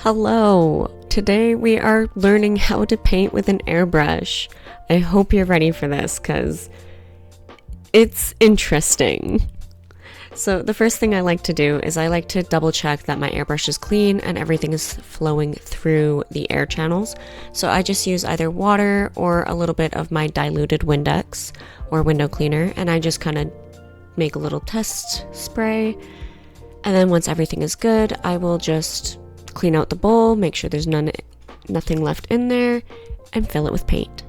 Hello! Today we are learning how to paint with an airbrush. I hope you're ready for this because it's interesting. So the first thing I like to do is I like to double check that my airbrush is clean and everything is flowing through the air channels. So I just use either water or a little bit of my diluted Windex or window cleaner, and I just kind of make a little test spray. And then once everything is good, I will just clean out the bowl, make sure there's nothing left in there, and fill it with paint.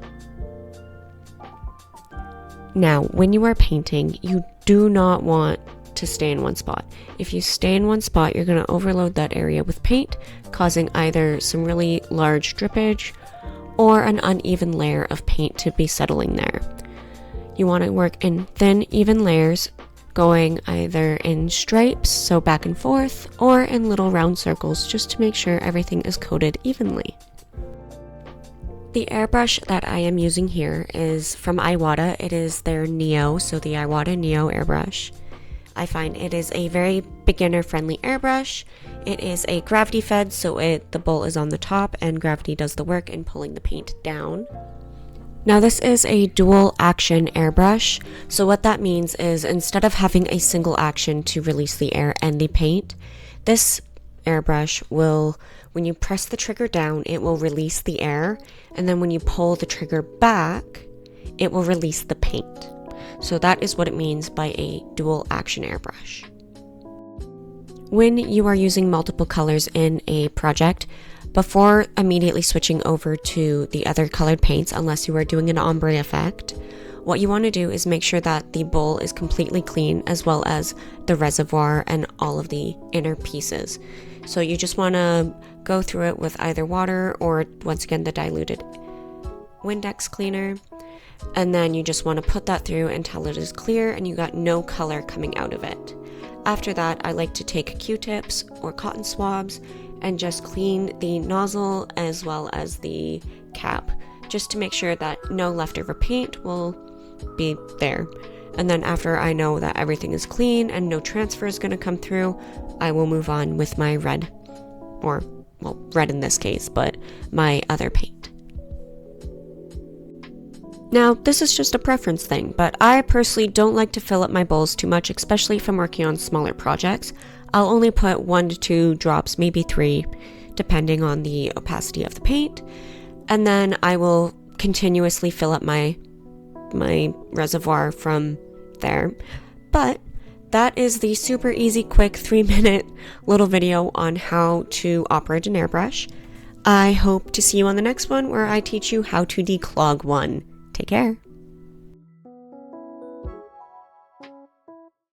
Now, when you are painting, you do not want to stay in one spot. If you stay in one spot, you're going to overload that area with paint, causing either some really large drippage or an uneven layer of paint to be settling there. You want to work in thin, even layers, going either in stripes, so back and forth, or in little round circles, just to make sure everything is coated evenly. The airbrush that I am using here is from Iwata. It is their Neo, so the Iwata Neo airbrush. I find it is a very beginner-friendly airbrush. It is a gravity fed, so the bowl is on the top and gravity does the work in pulling the paint down. Now this is a dual action airbrush, so what that means is instead of having a single action to release the air and the paint, this airbrush will, when you press the trigger down, it will release the air, and then when you pull the trigger back, it will release the paint. So that is what it means by a dual action airbrush. When you are using multiple colors in a project, before immediately switching over to the other colored paints, unless you are doing an ombre effect, what you want to do is make sure that the bowl is completely clean, as well as the reservoir and all of the inner pieces. So you just want to go through it with either water or, once again, the diluted Windex cleaner, and then you just want to put that through until it is clear and you got no color coming out of it. After that, I like to take Q-tips or cotton swabs and just clean the nozzle as well as the cap, just to make sure that no leftover paint will be there. And then after I know that everything is clean and no transfer is going to come through, I will move on with my red, or, well, red in this case, but my other paint. Now, this is just a preference thing, but I personally don't like to fill up my bowls too much, especially if I'm working on smaller projects. I'll only put 1 to 2 drops, maybe 3, depending on the opacity of the paint, and then I will continuously fill up my reservoir from there. But that is the super easy, quick 3-minute little video on how to operate an airbrush. I hope to see you on the next one, where I teach you how to declog one. Take care.